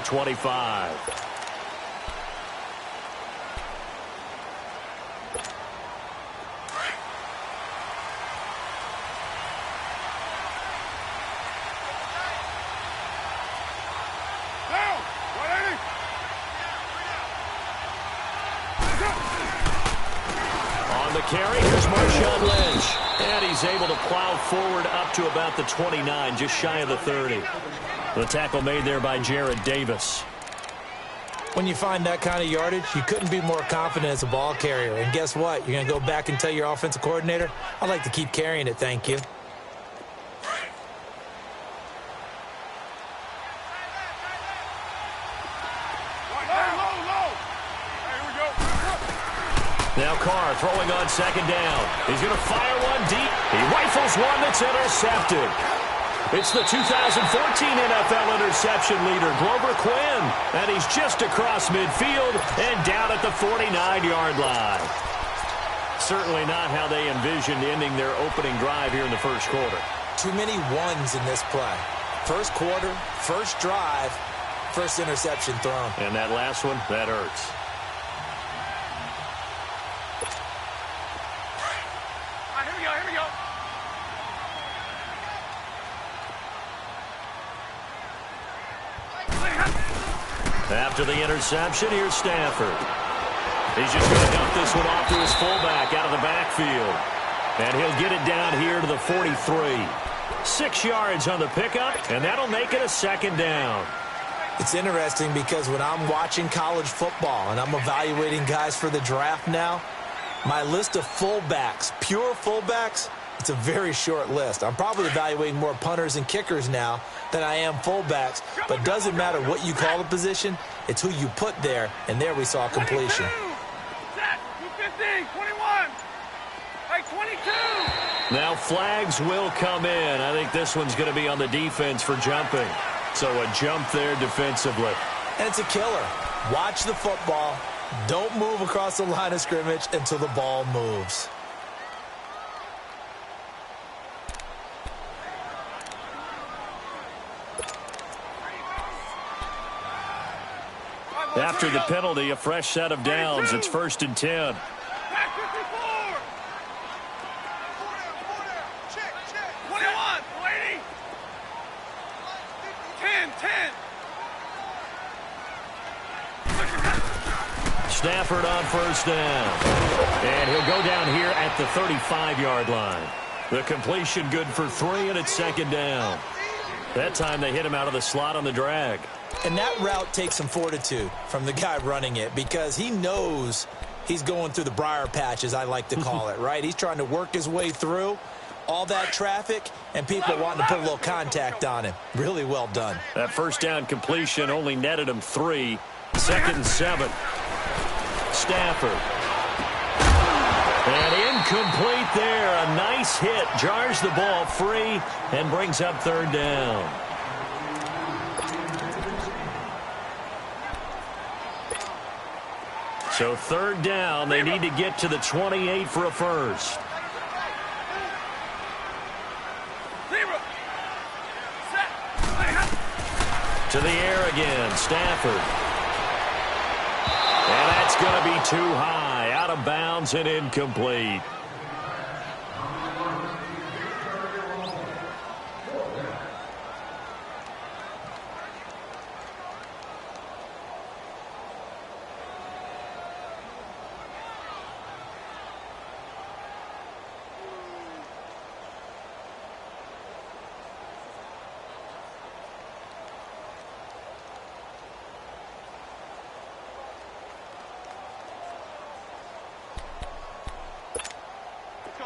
25. Carry, here's Marshawn Lynch. And he's able to plow forward up to about the 29, just shy of the 30. The tackle made there by Jared Davis. When you find that kind of yardage, you couldn't be more confident as a ball carrier. And guess what? You're going to go back and tell your offensive coordinator, I'd like to keep carrying it, thank you. Now Carr throwing on second down. He's going to fire one deep. He rifles one that's intercepted. It's the 2014 NFL interception leader, Glover Quinn. And he's just across midfield and down at the 49-yard line. Certainly not how they envisioned ending their opening drive here in the first quarter. Too many ones in this play. First quarter, first drive, first interception thrown. And that last one, that hurts. After the interception, here's Stafford. He's just going to dump this one off to his fullback out of the backfield. And he'll get it down here to the 43. 6 yards on the pickup, and that'll make it a second down. It's interesting because when I'm watching college football and I'm evaluating guys for the draft now, my list of fullbacks, pure fullbacks, it's a very short list. I'm probably evaluating more punters and kickers now than I am fullbacks. But it doesn't matter what you call the position. It's who you put there. And there we saw completion. 215, 21, 22. Now flags will come in. I think this one's going to be on the defense for jumping. So a jump there defensively. And it's a killer. Watch the football. Don't move across the line of scrimmage until the ball moves. After the penalty, a fresh set of downs. It's 1st and 10. Back 54. 21, 80. 10. Stafford on first down. And he'll go down here at the 35-yard line. The completion good for 3, and it's 2nd down. That time they hit him out of the slot on the drag. And that route takes some fortitude from the guy running it because he knows he's going through the briar patch, as I like to call it, right? He's trying to work his way through all that traffic and people wanting to put a little contact on him. Really well done. That first down completion only netted him 3. 2nd and 7. Stafford. And incomplete there. A nice hit. Jars the ball free and brings up 3rd down. So 3rd down, they need to get to the 28 for a first. To the air again, Stafford. And that's going to be too high, out of bounds and incomplete.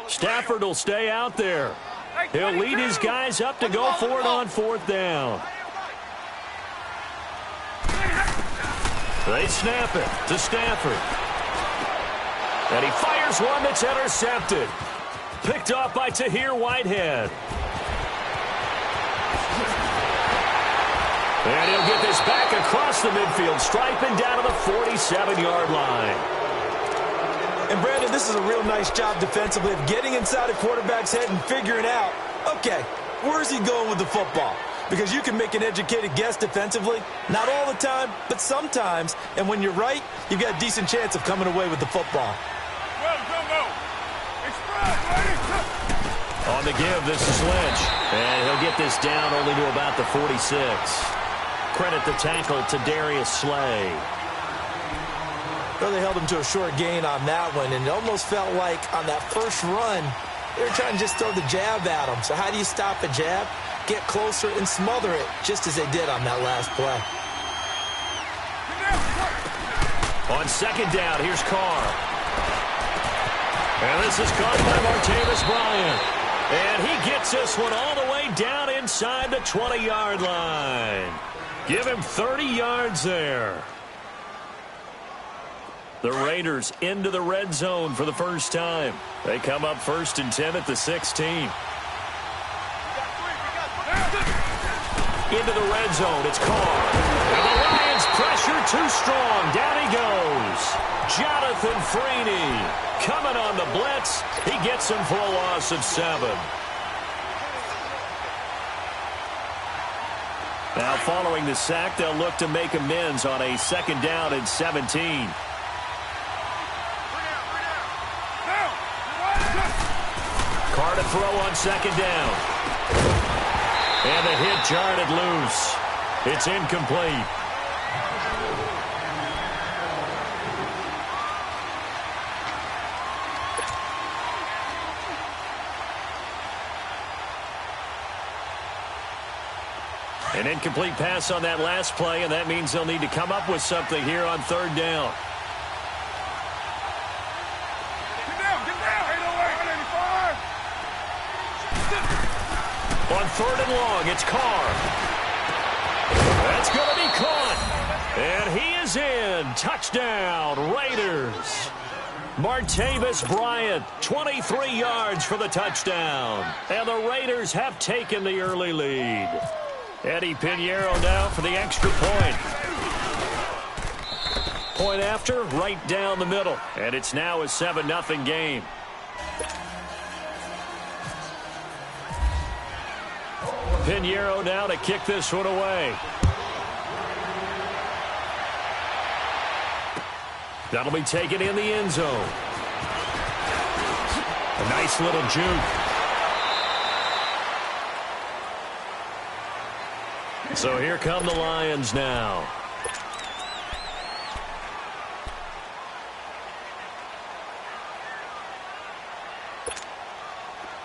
Stafford will stay out there. He'll lead his guys up to go for it on 4th down. They snap it to Stafford. And he fires one that's intercepted. Picked off by Tahir Whitehead. And he'll get this back across the midfield stripe and down to the 47-yard line. And, Brandon, this is a real nice job defensively of getting inside a quarterback's head and figuring out, okay, where's he going with the football? Because you can make an educated guess defensively. Not all the time, but sometimes. And when you're right, you've got a decent chance of coming away with the football. On the give, this is Lynch. And he'll get this down only to about the 46. Credit the tackle to Darius Slay. Well, they held him to a short gain on that one, and it almost felt like on that first run, they were trying to just throw the jab at him. So how do you stop a jab? Get closer and smother it, just as they did on that last play. On second down, here's Carr. And this is caught by Martavis Bryant. And he gets this one all the way down inside the 20-yard line. Give him 30 yards there. The Raiders into the red zone for the first time. They come up 1st and 10 at the 16. Into the red zone, it's Carr. And the Lions pressure too strong. Down he goes. Jonathan Freeney coming on the blitz. He gets him for a loss of 7. Now following the sack, they'll look to make amends on a 2nd down and 17. Carr to throw on 2nd down. And the hit jarred it loose. It's incomplete. An incomplete pass on that last play, and that means they'll need to come up with something here on 3rd down. On 3rd and long, it's Carr. That's going to be caught. And he is in. Touchdown, Raiders. Martavis Bryant, 23 yards for the touchdown. And the Raiders have taken the early lead. Eddie Pinheiro now for the extra point. Point after, right down the middle. And it's now a 7-0 game. Pinheiro now to kick this one away. That'll be taken in the end zone. A nice little juke. So here come the Lions now.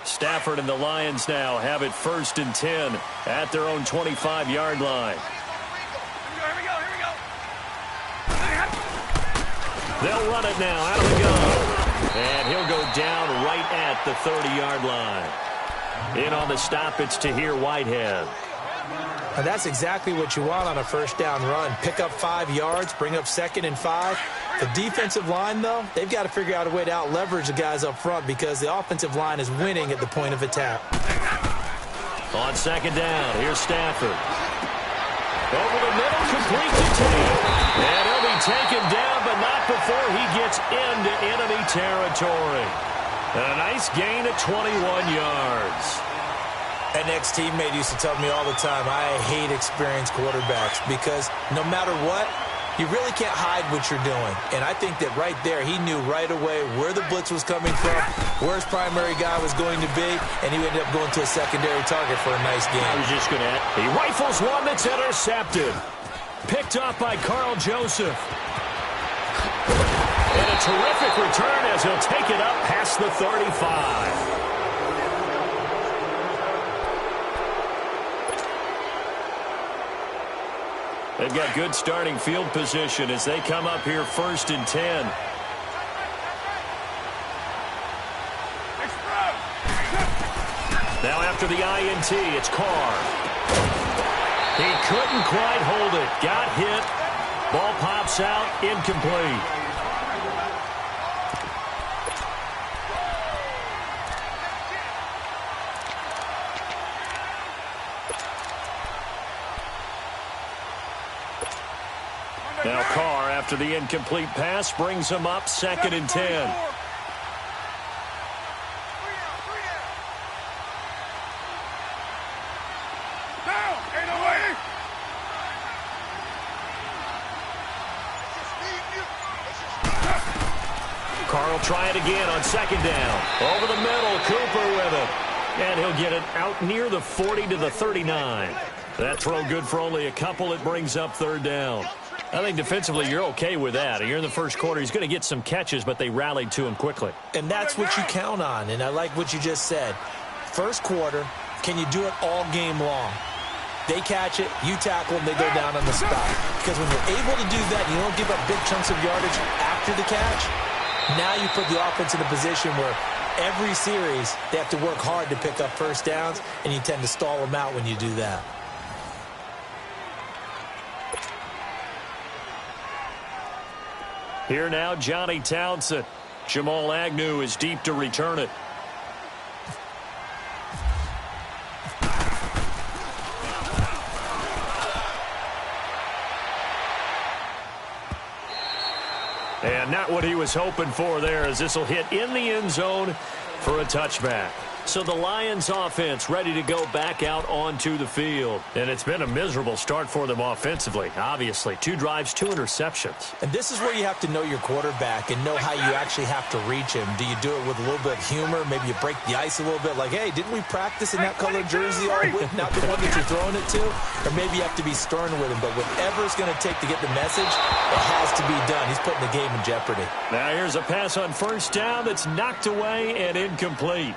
Stafford and the Lions now have it 1st and 10 at their own 25-yard line. Here we go. They'll run it now out of the gun. And he'll go down right at the 30-yard line. In on the stop, it's Tahir Whitehead. And that's exactly what you want on a 1st down run. Pick up 5 yards, bring up 2nd and 5. The defensive line, though, they've got to figure out a way to out-leverage the guys up front because the offensive line is winning at the point of attack. On 2nd down, here's Stafford. Over the middle, complete to Tate. And he'll be taken down, but not before he gets into enemy territory. And a nice gain of 21 yards. An ex-teammate used to tell me all the time, I hate experienced quarterbacks because no matter what, you really can't hide what you're doing. And I think that right there, he knew right away where the blitz was coming from, where his primary guy was going to be, and he ended up going to a secondary target for a nice game. I was just going to add, he rifles one that's intercepted. Picked up by Carl Joseph. And a terrific return as he'll take it up past the 35. They've got good starting field position as they come up here 1st and 10. Now after the INT, it's Carr. He couldn't quite hold it. Got hit. Ball pops out. Incomplete. Now Carr, after the incomplete pass, brings him up 2nd and 10. Down, 8 Carr will try it again on second down. Over the middle, Cooper with it. And he'll get it out near the 40 to the 39. That throw good for only a couple. It brings up third down. I think defensively you're okay with that. You're in the first quarter. He's going to get some catches, but they rallied to him quickly. And that's what you count on, and I like what you just said. First quarter, can you do it all game long? They catch it, you tackle them, they go down on the spot. Because when you're able to do that, you don't give up big chunks of yardage after the catch, now you put the offense in a position where every series they have to work hard to pick up first downs, and you tend to stall them out when you do that. Here now, Johnny Townsend. Jamal Agnew is deep to return it. And not what he was hoping for there, as this will hit in the end zone for a touchback. So the Lions offense ready to go back out onto the field. And it's been a miserable start for them offensively. Obviously, 2 drives, 2 interceptions. And this is where you have to know your quarterback and know how you actually have to reach him. Do you do it with a little bit of humor? Maybe you break the ice a little bit like, hey, didn't we practice in that color jersey all week? Not the one that you're throwing it to? Or maybe you have to be stern with him. But whatever it's going to take to get the message, it has to be done. He's putting the game in jeopardy. Now here's a pass on first down that's knocked away and incomplete.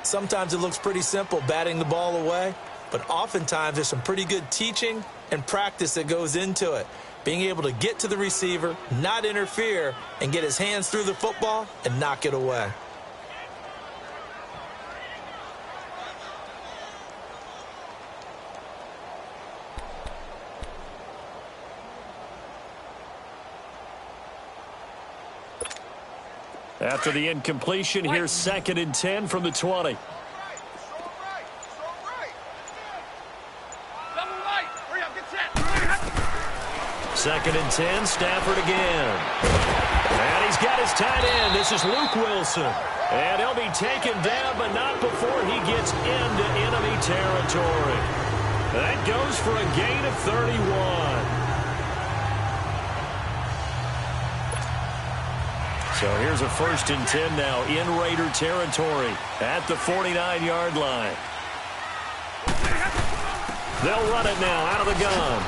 Sometimes it looks pretty simple, batting the ball away, but oftentimes there's some pretty good teaching and practice that goes into it. Being able to get to the receiver, not interfere, and get his hands through the football and knock it away. After the incompletion, here's 2nd and 10 from the 20. Second and 10, Stafford again. And he's got his tight end. This is Luke Wilson. And he'll be taken down, but not before he gets into enemy territory. That goes for a gain of 31. So here's a 1st and 10 now in Raider territory at the 49-yard line. They'll run it now out of the gun.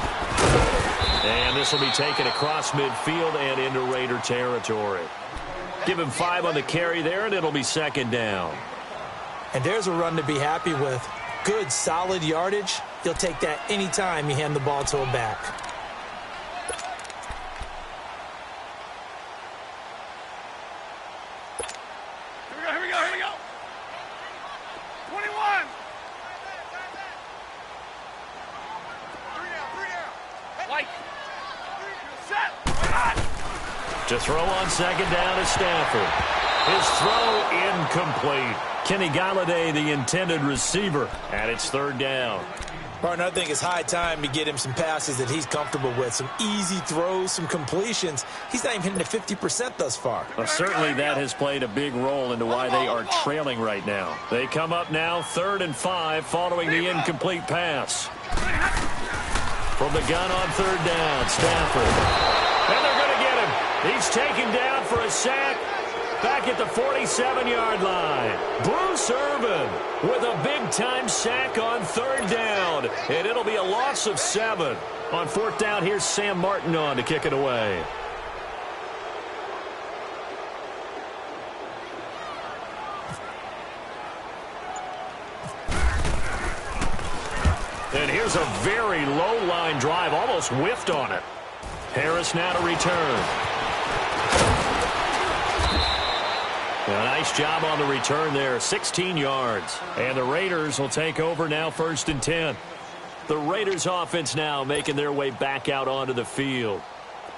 And this will be taken across midfield and into Raider territory. Give him 5 on the carry there, and it'll be 2nd down. And there's a run to be happy with. Good, solid yardage. He'll take that anytime you hand the ball to a back. To throw on 2nd down is Stafford. His throw incomplete. Kenny Galladay, the intended receiver, and it's 3rd down. Martin, I think it's high time to get him some passes that he's comfortable with. Some easy throws, some completions. He's not even hitting the 50% thus far. Well, certainly that has played a big role into why they are trailing right now. They come up now 3rd and 5 following the incomplete pass. From the gun on 3rd down, Stafford. And they're going to get him. He's taken down for a sack back at the 47-yard line. Bruce Irvin with a big-time sack on 3rd down. And it'll be a loss of 7. On 4th down, here's Sam Martin on to kick it away. And here's a very low-line drive, almost whiffed on it. Harris now to return. A nice job on the return there, 16 yards. And the Raiders will take over now 1st and 10. The Raiders offense now making their way back out onto the field.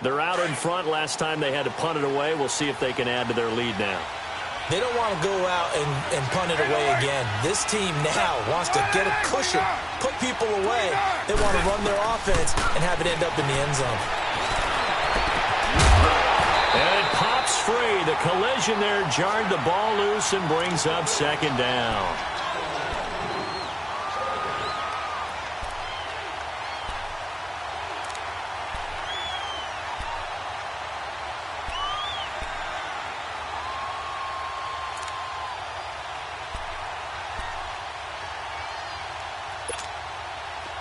They're out in front. Last time they had to punt it away. We'll see if they can add to their lead now. They don't want to go out and punt it away again. This team now wants to get a cushion, put people away. They want to run their offense and have it end up in the end zone. And it pops free. The collision there jarred the ball loose and brings up 2nd down.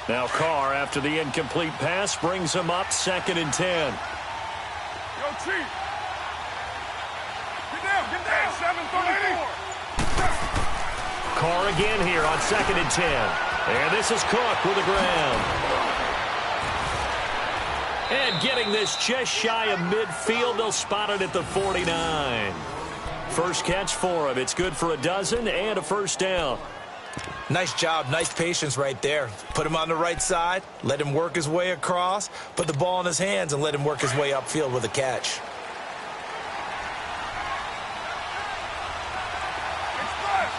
Now Carr, after the incomplete pass, brings him up 2nd and 10. Yo, Chief. Get down, 734. Carr again here on 2nd and 10. And this is Cook with the ground. And getting this just shy of midfield, they'll spot it at the 49. First catch for him. It's good for a dozen and a first down. Nice job, nice patience right there. Put him on the right side, let him work his way across, put the ball in his hands, and let him work his way upfield with a catch. Express.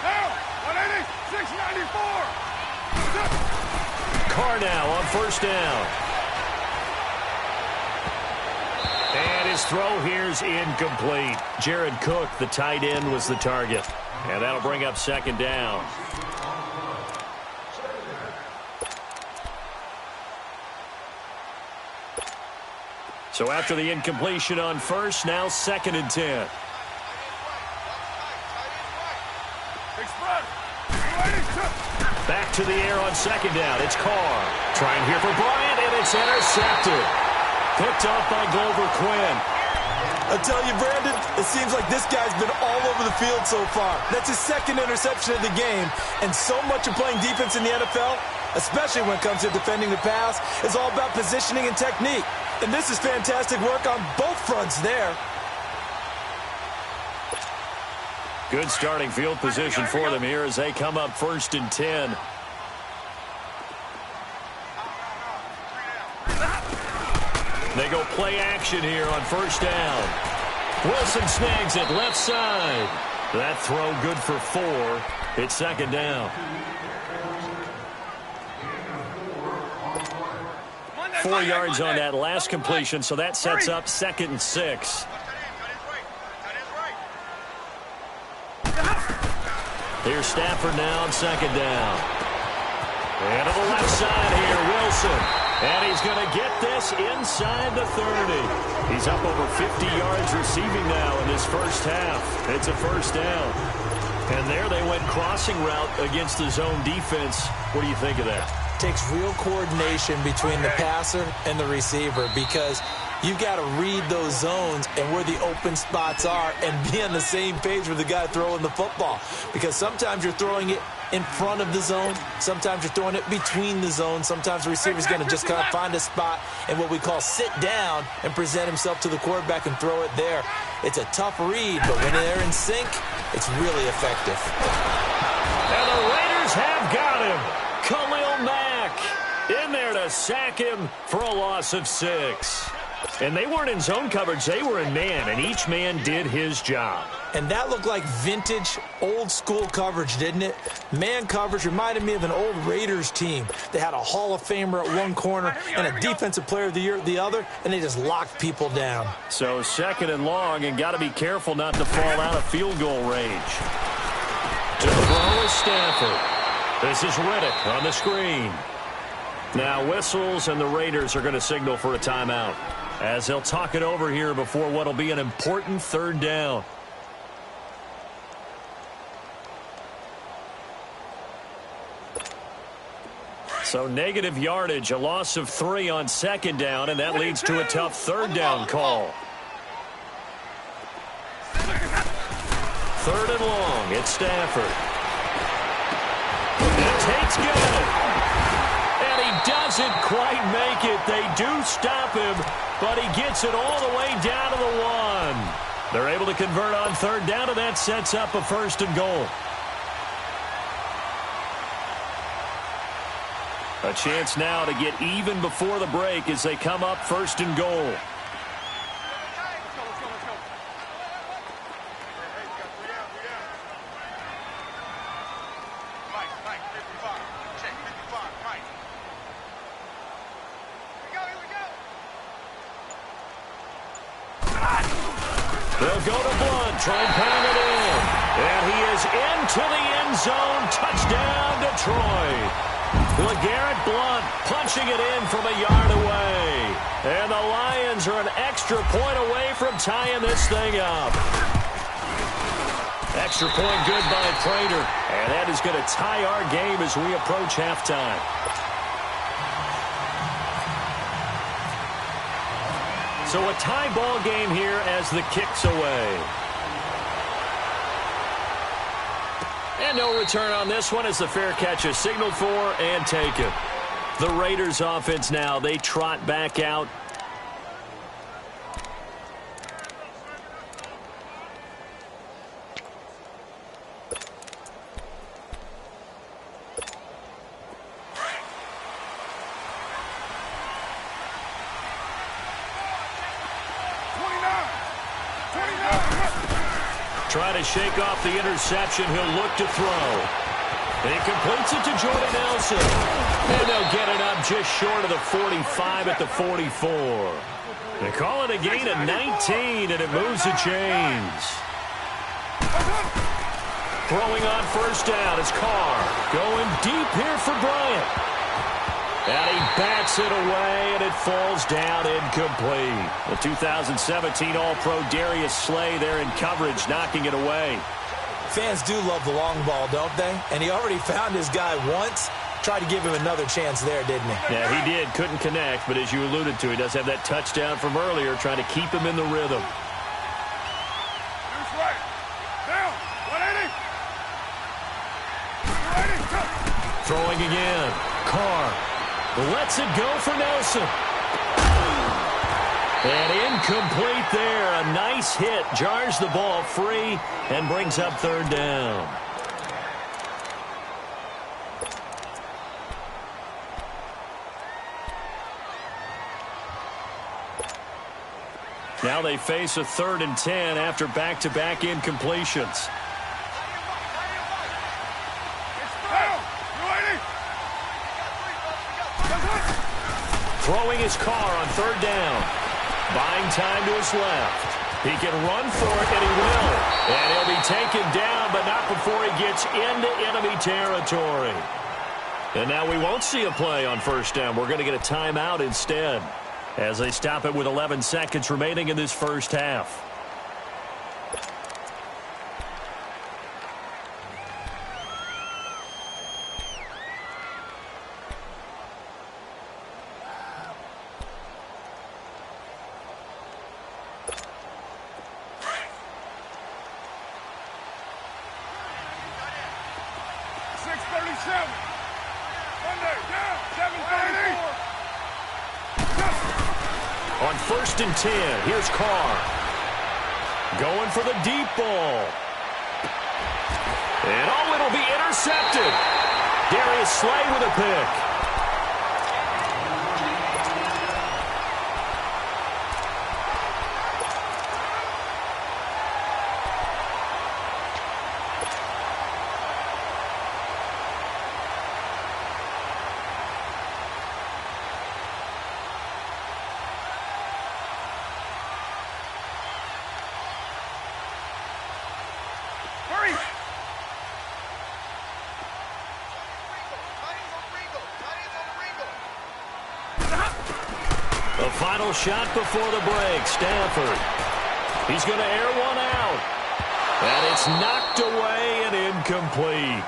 Now, 180, 694. Carr now on first down. And his throw here's incomplete. Jared Cook, the tight end, was the target. And that'll bring up 2nd down. So after the incompletion on first, now 2nd and 10. Express. Back to the air on 2nd down. It's Carr. Trying here for Bryant, and it's intercepted. Picked off by Glover Quinn. I tell you, Brandon, it seems like this guy's been all over the field so far. That's his 2nd interception of the game. And so much of playing defense in the NFL, especially when it comes to defending the pass, is all about positioning and technique. And this is fantastic work on both fronts there. Good starting field position for them here as they come up 1st and 10. They go play action here on first down. Wilson snags it left side. That throw good for 4. It's 2nd down. 4 yards on that last completion, so that sets up 2nd and 6. Here's Stafford now on 2nd down. And to the left side here, Wilson. And he's going to get this inside the 30. He's up over 50 yards receiving now in this first half. It's a first down. And there they went crossing route against the zone defense. What do you think of that? Takes real coordination between the passer and the receiver because you've got to read those zones and where the open spots are and be on the same page with the guy throwing the football. Because sometimes you're throwing it in front of the zone. Sometimes you're throwing it between the zones. Sometimes the receiver's going to just kind of find a spot and what we call sit down and present himself to the quarterback and throw it there. It's a tough read, but when they're in sync, it's really effective. And the Raiders have got him. Khalil Mack in there to sack him for a loss of 6. And they weren't in zone coverage. They were in man, and each man did his job. And that looked like vintage, old-school coverage, didn't it? Man coverage reminded me of an old Raiders team. They had a Hall of Famer at one corner and a Defensive Player of the Year at the other, and they just locked people down. So 2nd and long, and got to be careful not to fall out of field goal range. To throw is Stafford. This is Riddick on the screen. Now whistles, and the Raiders are going to signal for a timeout as they'll talk it over here before what will be an important 3rd down. So negative yardage, a loss of 3 on 2nd down, and that leads to a tough 3rd down call. 3rd and long, it's Stafford. And Tate's got it. And he doesn't quite make it. They do stop him, but he gets it all the way down to the 1. They're able to convert on 3rd down, and that sets up a 1st and goal. A chance now to get even before the break as they come up 1st and goal. They'll go to Blunt, try and pound it in. And he is into the end zone. Touchdown, Detroit. LeGarrette Blunt punching it in from a yard away. And the Lions are an extra point away from tying this thing up. Extra point good by Prater. And that is going to tie our game as we approach halftime. So a tie ball game here as the kick's away. And no return on this one as the fair catch is signaled for and taken. The Raiders offense now, they trot back out. Try to shake off the interception. He'll look to throw. And he completes it to Jordan Nelson. And they'll get it up just short of the 45 at the 44. They call it a gain of 19, and it moves the chains. Throwing on first down is Carr. Going deep here for Bryant. And he backs it away, and it falls down incomplete. The 2017 All-Pro Darius Slay there in coverage, knocking it away. Fans do love the long ball, don't they? And he already found his guy once. Tried to give him another chance there, didn't he? Yeah, he did. Couldn't connect, but as you alluded to, he does have that touchdown from earlier, trying to keep him in the rhythm. Here's right. Down. 180. Throwing again. Carr lets it go for Nelson. And incomplete there. A nice hit. Jars the ball free and brings up third down. Now they face a 3rd and 10 after back-to-back incompletions. Throwing his car on third down. Buying time to his left. He can run for it, and he will. And he'll be taken down, but not before he gets into enemy territory. And now we won't see a play on first down. We're going to get a timeout instead as they stop it with 11 seconds remaining in this first half. On 1st and 10, here's Carr. Going for the deep ball. And oh, it'll be intercepted. Darius Slay with a pick. The final shot before the break, Stafford. He's going to air one out. And it's knocked away and incomplete.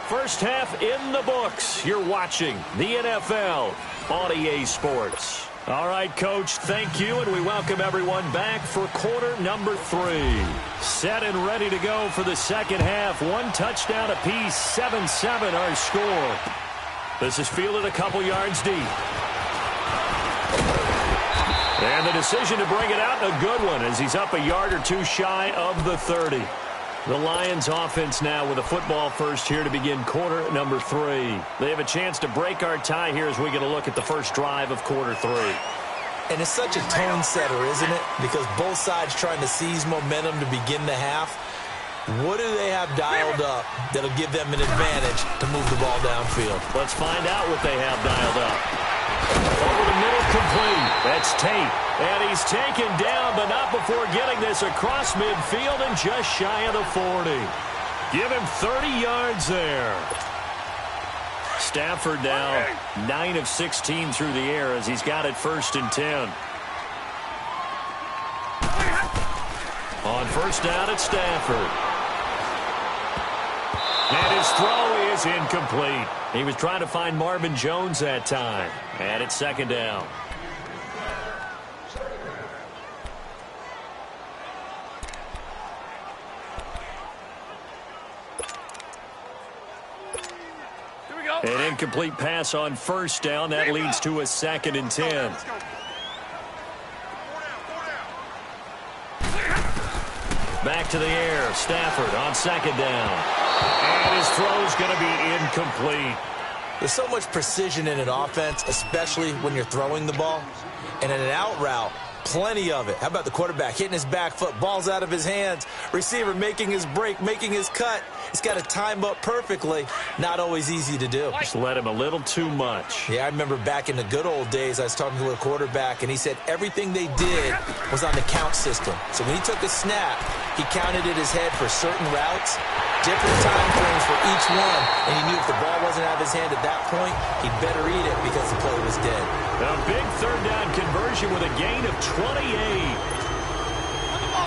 First half in the books. You're watching the NFL on EA Sports. All right, Coach, thank you, and we welcome everyone back for quarter number 3. Set and ready to go for the second half. One touchdown apiece, 7-7 our score. This is fielded a couple yards deep. And the decision to bring it out, a good one, as he's up a yard or two shy of the 30. The Lions offense now with a football first here to begin quarter number 3. They have a chance to break our tie here as we get a look at the first drive of quarter 3. And it's such a tone setter, isn't it? Because both sides trying to seize momentum to begin the half. What do they have dialed up that'll give them an advantage to move the ball downfield? Let's find out what they have dialed up. Over the middle, complete. That's Tate. And he's taken down, but not before getting this across midfield and just shy of the 40. Give him 30 yards there. Stafford now 9 of 16 through the air as he's got it 1st and 10. On first down, it's Stafford. And his throw is incomplete. He was trying to find Marvin Jones that time. And it's second down. An incomplete pass on first down. That leads to a 2nd and 10. Back to the air. Stafford on 2nd down. And his throw's going to be incomplete. There's so much precision in an offense, especially when you're throwing the ball. And in an out route, plenty of it. How about the quarterback hitting his back foot, ball's out of his hands, receiver making his break, making his cut. He's got to time up perfectly. Not always easy to do. Just let him a little too much. Yeah, I remember back in the good old days, I was talking to a quarterback, and he said everything they did was on the count system. So when he took a snap, he counted in his head for certain routes, different time frames for each one, and he knew if the ball wasn't out of his hand at that point, he'd better eat it because the play was dead. A big 3rd down conversion with a gain of 28.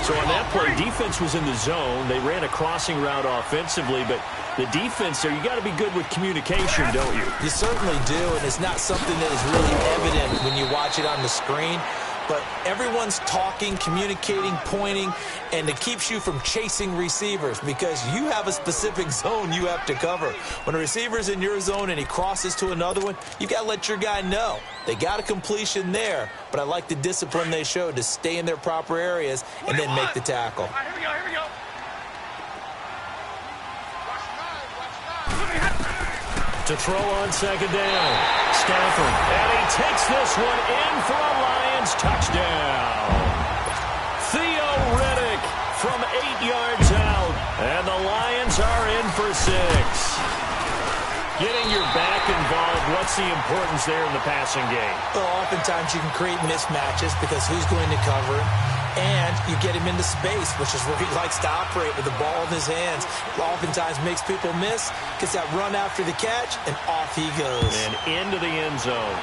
So on that play, defense was in the zone. They ran a crossing route offensively, but the defense there, you got to be good with communication, don't you? You certainly do, and it's not something that is really evident when you watch it on the screen. But everyone's talking, communicating, pointing, and it keeps you from chasing receivers because you have a specific zone you have to cover. When a receiver's in your zone and he crosses to another one, you got to let your guy know. They got a completion there, but I like the discipline they showed to stay in their proper areas and then make the tackle. Here we go, here we go. To throw on 2nd down. Stafford. And he takes this one in for a Lions touchdown. Theo Riddick from 8 yards out. And the Lions are in for 6. Getting your back involved, what's the importance there in the passing game? Well, oftentimes you can create mismatches because who's going to cover him? And you get him into space, which is where he likes to operate with the ball in his hands. Oftentimes makes people miss, gets that run after the catch, and off he goes. And into the end zone.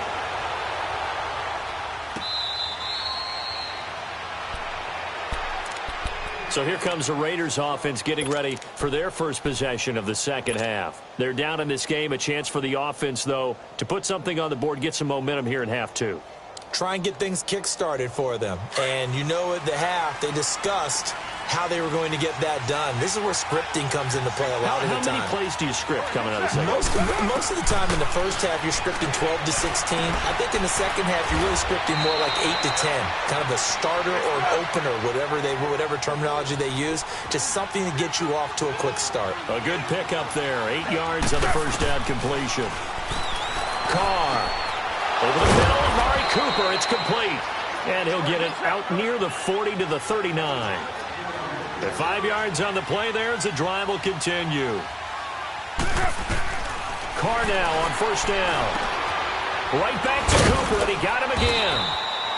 So here comes the Raiders offense getting ready for their first possession of the second half. They're down in this game. A chance for the offense, though, to put something on the board, get some momentum here in half 2. Try and get things kick-started for them. And you know at the half, they discussed how they were going to get that done. This is where scripting comes into play a lot of the time. How many plays do you script coming out of the second? Most of the time in the first half, you're scripting 12 to 16. I think in the second half, you're really scripting more like 8 to 10. Kind of a starter or an opener, whatever terminology they use. Just something to get you off to a quick start. A good pickup there. 8 yards on the first down completion. Carr. Over the middle of Mari Cooper. It's complete. And he'll get it out near the 40 to the 39. The 5 yards on the play there as the drive will continue. Carr now on first down. Right back to Cooper, and he got him again.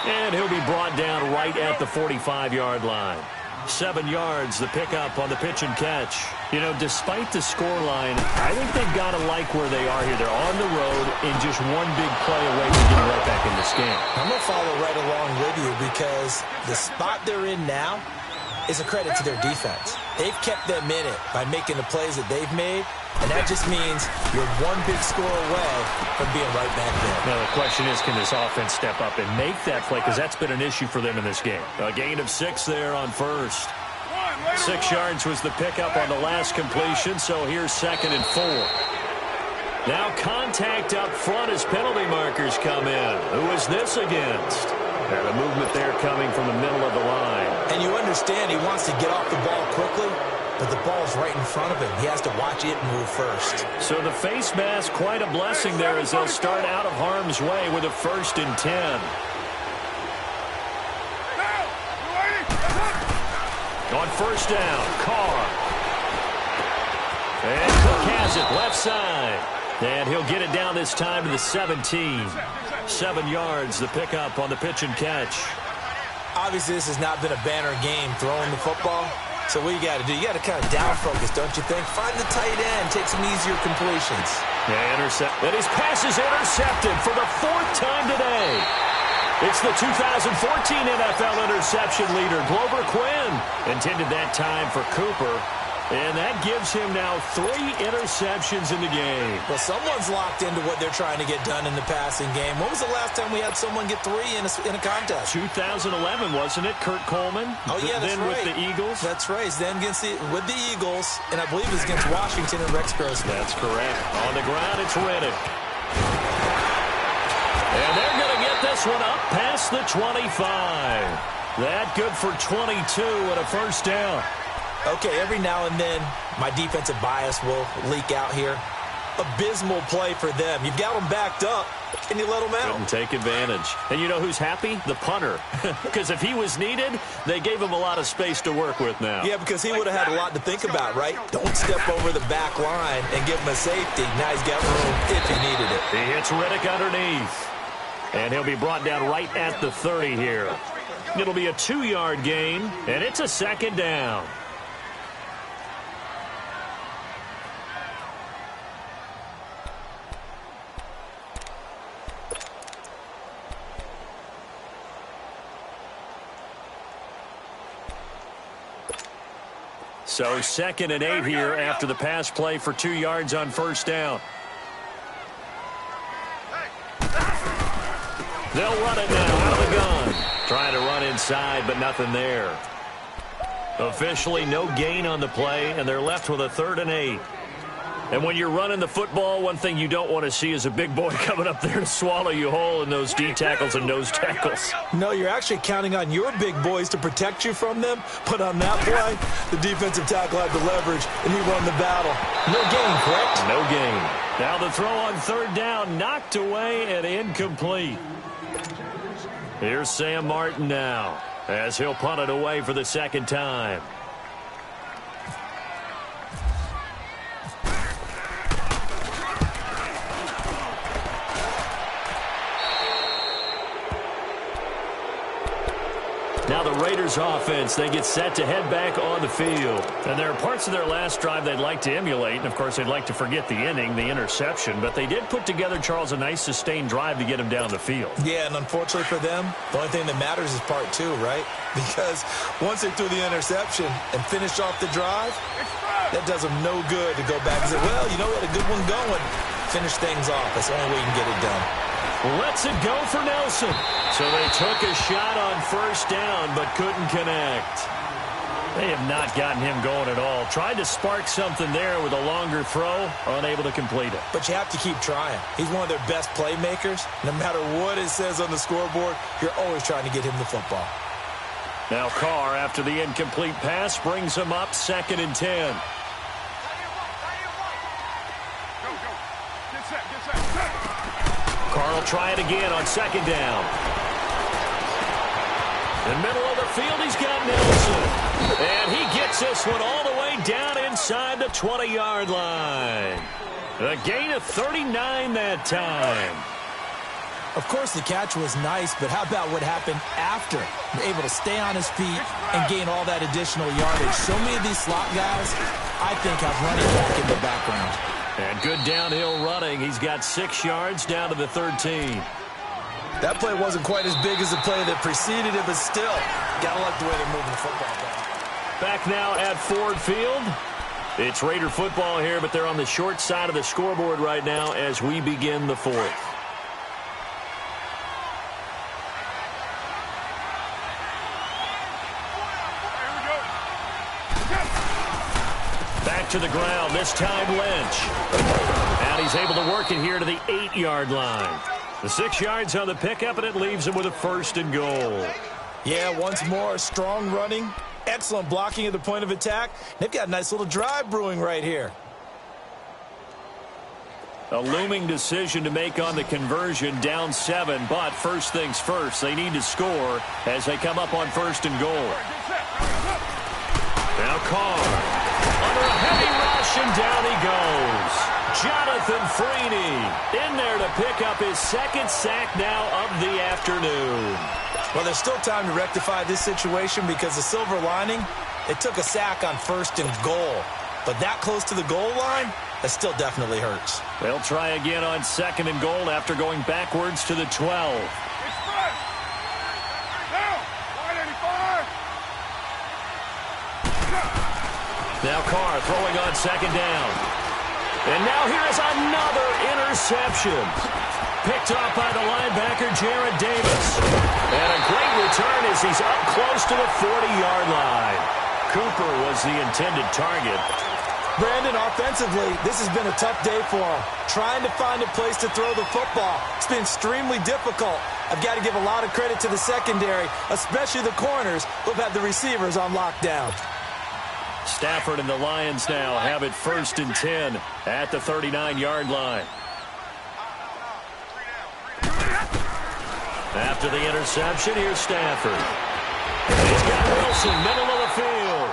And he'll be brought down right at the 45-yard line. 7 yards, the pickup on the pitch and catch. You know, despite the scoreline, I think they've got to like where they are here. They're on the road and just one big play away from getting right back in this game. I'm going to follow right along with you because the spot they're in now is a credit to their defense. They've kept them in it by making the plays that they've made, and that just means you're one big score away from being right back there. Now, the question is, can this offense step up and make that play? Because that's been an issue for them in this game. A gain of 6 there on first. 6 yards was the pickup on the last completion, so here's 2nd and 4. Now contact up front as penalty markers come in. Who is this against? And a movement there coming from the middle of the line. And you understand he wants to get off the ball quickly, but the ball's right in front of him. He has to watch it move first. So the face mask, quite a blessing there as they'll start out of harm's way with a 1st and 10. On first down, Carr. And Cook has it left side. And he'll get it down this time to the 17. 7 yards, the pickup on the pitch and catch. Obviously, this has not been a banner game throwing the football. So what you got to do, you got to kind of down focus, don't you think? Find the tight end, take some easier completions. Yeah, and his pass is intercepted for the 4th time today. It's the 2014 NFL interception leader, Glover Quinn. Intended that time for Cooper. And that gives him now 3 interceptions in the game. Well, someone's locked into what they're trying to get done in the passing game. When was the last time we had someone get 3 in a contest? 2011, wasn't it? Kurt Coleman. Oh, yeah, that's then right. with the Eagles. That's right. Then with the Eagles, and I believe it's against Washington and Rex Grossman. That's correct. On the ground, it's Reddick. And they're going to get this one up past the 25. That good for 22 and a first down. Okay, every now and then, my defensive bias will leak out here. Abysmal play for them. You've got them backed up. Can you let them out? Couldn't take advantage. And you know who's happy? The punter. Because if he was needed, they gave him a lot of space to work with now. Yeah, because he would have had a lot to think about, right? Don't step over the back line and give him a safety. Now he's got room if he needed it. He hits Reddick underneath. And he'll be brought down right at the 30 here. It'll be a 2-yard gain, and it's a second down. So 2nd and 8 here after the pass play for 2 yards on first down. They'll run it now out of the gun. Trying to run inside, but nothing there. Officially no gain on the play, and they're left with a 3rd and 8. And when you're running the football, one thing you don't want to see is a big boy coming up there to swallow you whole in those D tackles and nose tackles. No, you're actually counting on your big boys to protect you from them. But on that play, the defensive tackle had the leverage, and he won the battle. No gain, correct? No gain. Now the throw on 3rd down, knocked away and incomplete. Here's Sam Martin now, as he'll punt it away for the 2nd time. Now the Raiders offense, they get set to head back on the field. And there are parts of their last drive they'd like to emulate. And, of course, they'd like to forget the inning, the interception. But they did put together, Charles, a nice sustained drive to get him down the field. Yeah, and unfortunately for them, the only thing that matters is part 2, right? Because once they threw the interception and finished off the drive, that does them no good to go back and say, well, you know, we had a good one going. Finish things off. That's the only way you can get it done. Let's it go for Nelson. So they took a shot on first down, but couldn't connect. They have not gotten him going at all. Tried to spark something there with a longer throw, unable to complete it. But you have to keep trying. He's one of their best playmakers. No matter what it says on the scoreboard, you're always trying to get him the football. Now Carr, after the incomplete pass, brings him up 2nd and 10. Carr will try it again on 2nd down. In the middle of the field, he's got Nelson. And he gets this one all the way down inside the 20-yard line. A gain of 39 that time. Of course, the catch was nice, but how about what happened after? Able to stay on his feet and gain all that additional yardage. So many of these slot guys, I think, have running back in the background. And good downhill running. He's got 6 yards down to the 13. That play wasn't quite as big as the play that preceded it, but still, gotta like the way they're moving the football. Back now at Ford Field. It's Raider football here, but they're on the short side of the scoreboard right now as we begin the 4th. Back to the ground, this time Lynch. And he's able to work it here to the 8-yard line. The 6 yards on the pickup, and it leaves him with a 1st and goal. Yeah, once more, strong running, excellent blocking at the point of attack. They've got a nice little drive brewing right here. A looming decision to make on the conversion, down 7, but first things first, they need to score as they come up on 1st and goal. Now Carr. Under a heavy rush, and down he goes. Jonathan Freeney in there to pick up his 2nd sack now of the afternoon. Well, there's still time to rectify this situation because the silver lining, it took a sack on 1st and goal. But that close to the goal line, that still definitely hurts. They'll try again on 2nd and goal after going backwards to the 12. Now Carr throwing on second down. And now here is another interception. Picked off by the linebacker, Jared Davis. And a great return as he's up close to the 40-yard line. Cooper was the intended target. Brandon, offensively, this has been a tough day for him. Trying to find a place to throw the football. It's been extremely difficult. I've got to give a lot of credit to the secondary, especially the corners who've had the receivers on lockdown. Stafford and the Lions now have it 1st and 10 at the 39-yard line. After the interception, here's Stafford. He's got Wilson, middle of the field.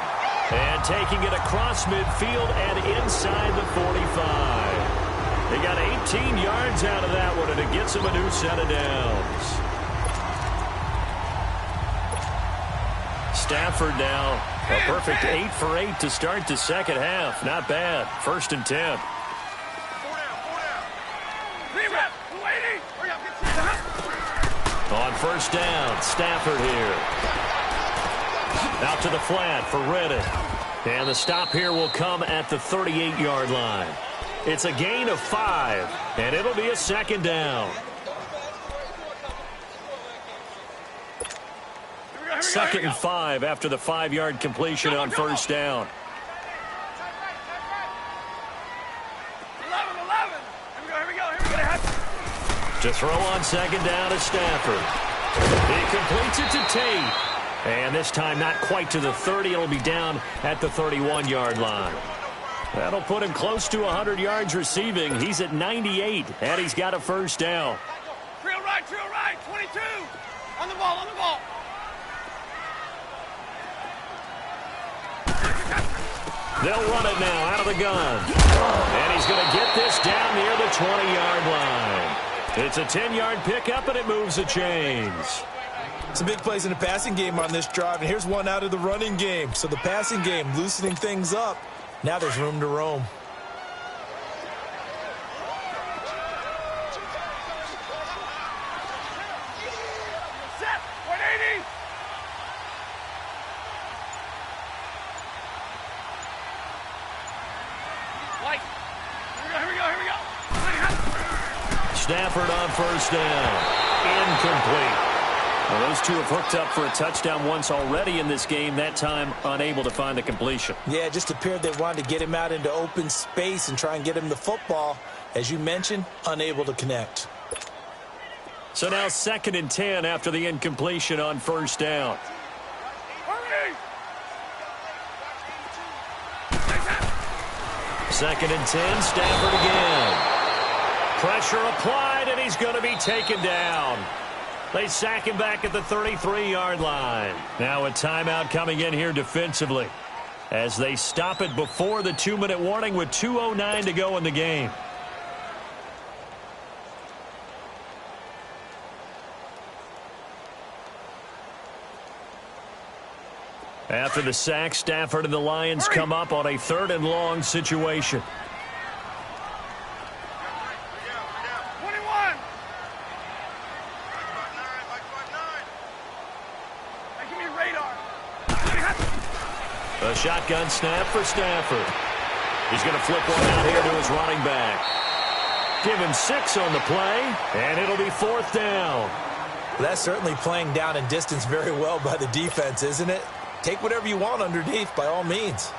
And taking it across midfield and inside the 45. They got 18 yards out of that one, and it gets him a new set of downs. Stafford now a perfect 8 for 8 to start the second half. Not bad. 1st and 10. On 1st down, Stafford here. Out to the flat for Reddick. And the stop here will come at the 38-yard line. It's a gain of 5, and it'll be a 2nd down. 2nd and 5 after the 5-yard completion on 1st down. 11. Here we go. To throw on 2nd down is Stafford. He completes it to Tate. And this time not quite to the 30. It'll be down at the 31-yard line. That'll put him close to 100 yards receiving. He's at 98, and he's got a 1st down. Trail right, 22. On the ball. They'll run it now out of the gun. And he's going to get this down near the 20-yard line. It's a 10-yard pickup, and it moves the chains. Some big plays in the passing game on this drive, and here's one out of the running game. So the passing game loosening things up. Now there's room to roam. Set. 180. Light. Here we go. Stafford on 1st down. Incomplete. Well, those two have hooked up for a touchdown once already in this game, that time unable to find the completion. Yeah, it just appeared they wanted to get him out into open space and try and get him the football. As you mentioned, unable to connect. So now 2nd and 10 after the incompletion on 1st down. Hurry! 2nd and 10, Stafford again. Pressure applied, and he's going to be taken down. They sack him back at the 33-yard line. Now a timeout coming in here defensively as they stop it before the 2-minute warning with 2:09 to go in the game. After the sack, Stafford and the Lions come up on a 3rd and long situation. 21. A shotgun snap for Stafford. He's going to flip one out here to his running back. Give him 6 on the play, and it'll be 4th down. That's certainly playing down and distance very well by the defense, isn't it? Take whatever you want underneath, by all means.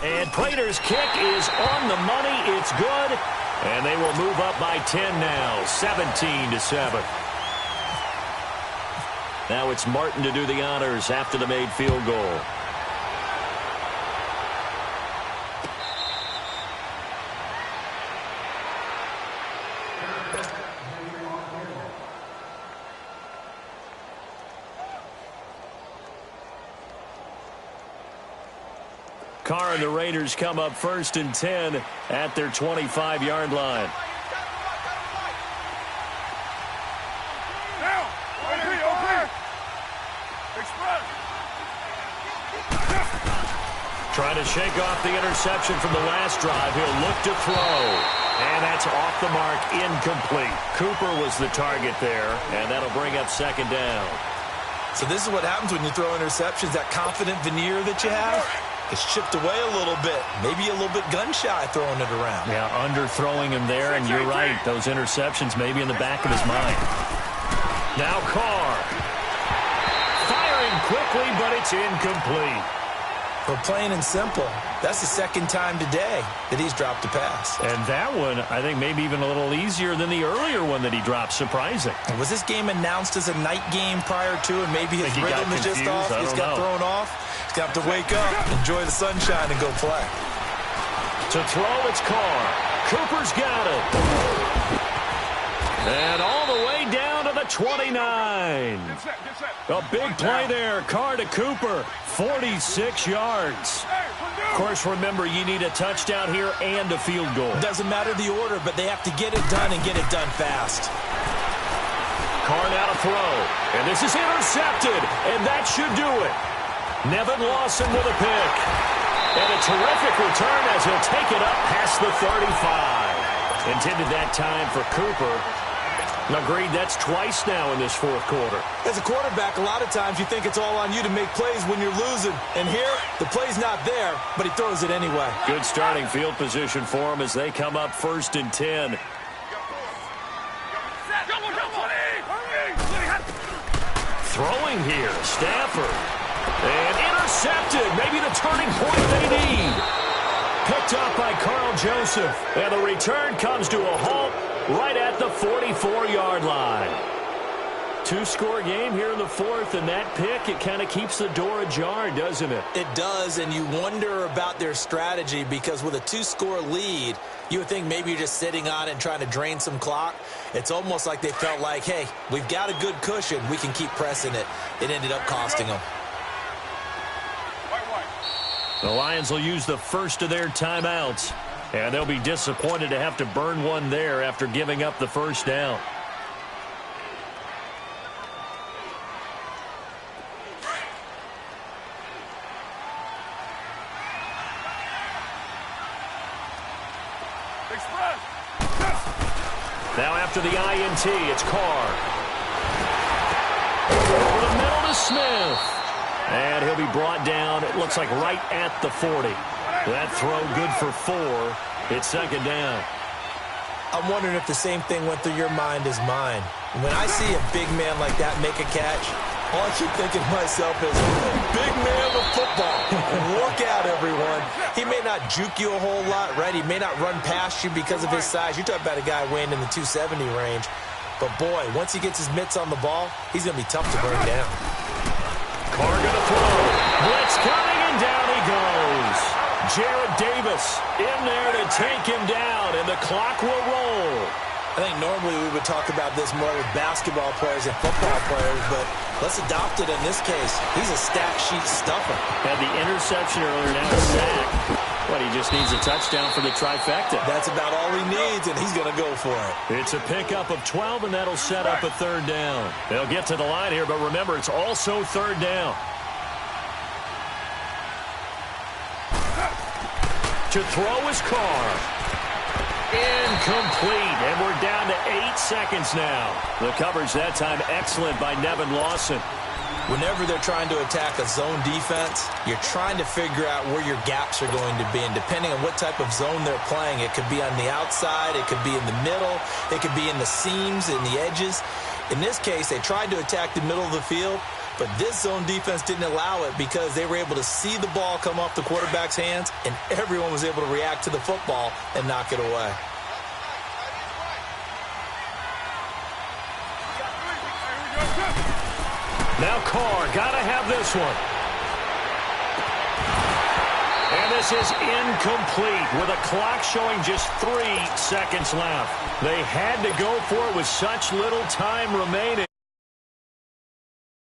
And Prater's kick is on the money. It's good. And they will move up by 10 now, 17-7. Now it's Martin to do the honors after the made field goal. Carr and the Raiders come up 1st and 10 at their 25-yard line. Now, Trying to shake off the interception from the last drive. He'll look to throw. And that's off the mark, incomplete. Cooper was the target there, and that'll bring up second down. So this is what happens when you throw interceptions. That confident veneer that you have is chipped away a little bit. Maybe a little bit gun-shy throwing it around. Yeah, underthrowing him there, and you're right. Those interceptions may be in the back of his mind. Now Carr. Firing quickly, but it's incomplete. For plain and simple, that's the second time today that he's dropped a pass. And that one, I think, maybe even a little easier than the earlier one that he dropped. Surprising. And was this game announced as a night game prior to, and maybe his rhythm is just off? He's got thrown off. He's got to wake up, enjoy the sunshine, and go play. To throw, it's Carr. Cooper's got it. And all the way down to the 29. A big play there. Carr to Cooper. 46 yards. Of course, remember, you need a touchdown here and a field goal. Doesn't matter the order, but they have to get it done and get it done fast. Carr now to throw. And this is intercepted. And that should do it. Nevin Lawson with a pick. And a terrific return as he'll take it up past the 35. Intended that time for Cooper. Agreed, that's twice now in this fourth quarter. As a quarterback, a lot of times you think it's all on you to make plays when you're losing. And here, the play's not there, but he throws it anyway. Good starting field position for him as they come up 1st and 10. Throwing here, Stafford. And intercepted, maybe the turning point they need. Picked up by Carl Joseph. And the return comes to a halt right at the 44-yard line. Two-score game here in the fourth, and that pick, it kind of keeps the door ajar, doesn't it? It does, and you wonder about their strategy because with a two-score lead, you would think maybe you're just sitting on it and trying to drain some clock. It's almost like they felt like, hey, we've got a good cushion. We can keep pressing it. It ended up costing them. The Lions will use the first of their timeouts. And they'll be disappointed to have to burn one there after giving up the first down. Now after the INT, it's Carr. Over the middle to Smith. And he'll be brought down, it looks like right at the 40. That throw good for 4. It's second down. I'm wondering if the same thing went through your mind as mine. When I see a big man like that make a catch, all I keep thinking to myself is, big man of football. Look out, everyone. He may not juke you a whole lot, right? He may not run past you because of his size. You're talking about a guy weighing in the 270 range. But, boy, once he gets his mitts on the ball, he's going to be tough to bring down. Carr going to throw. Blitz coming, and down he goes. Jared Davis in there to take him down, and the clock will roll. I think normally we would talk about this more with basketball players and football players, but let's adopt it in this case. He's a stat sheet stuffer. Had the interception earlier, now a sack. But he just needs a touchdown for the trifecta. That's about all he needs, and he's going to go for it. It's a pickup of 12, and that'll set up a third down. They'll get to the line here, but remember, it's also third down. To throw is Carr. Incomplete, and we're down to 8 seconds now. The coverage that time excellent by Nevin Lawson. Whenever they're trying to attack a zone defense, you're trying to figure out where your gaps are going to be. And depending on what type of zone they're playing, it could be on the outside, it could be in the middle, it could be in the seams and the edges. In this case, they tried to attack the middle of the field, but this zone defense didn't allow it because they were able to see the ball come off the quarterback's hands, and everyone was able to react to the football and knock it away. Now Carr, got to have this one. And this is incomplete with a clock showing just 3 seconds left. They had to go for it with such little time remaining.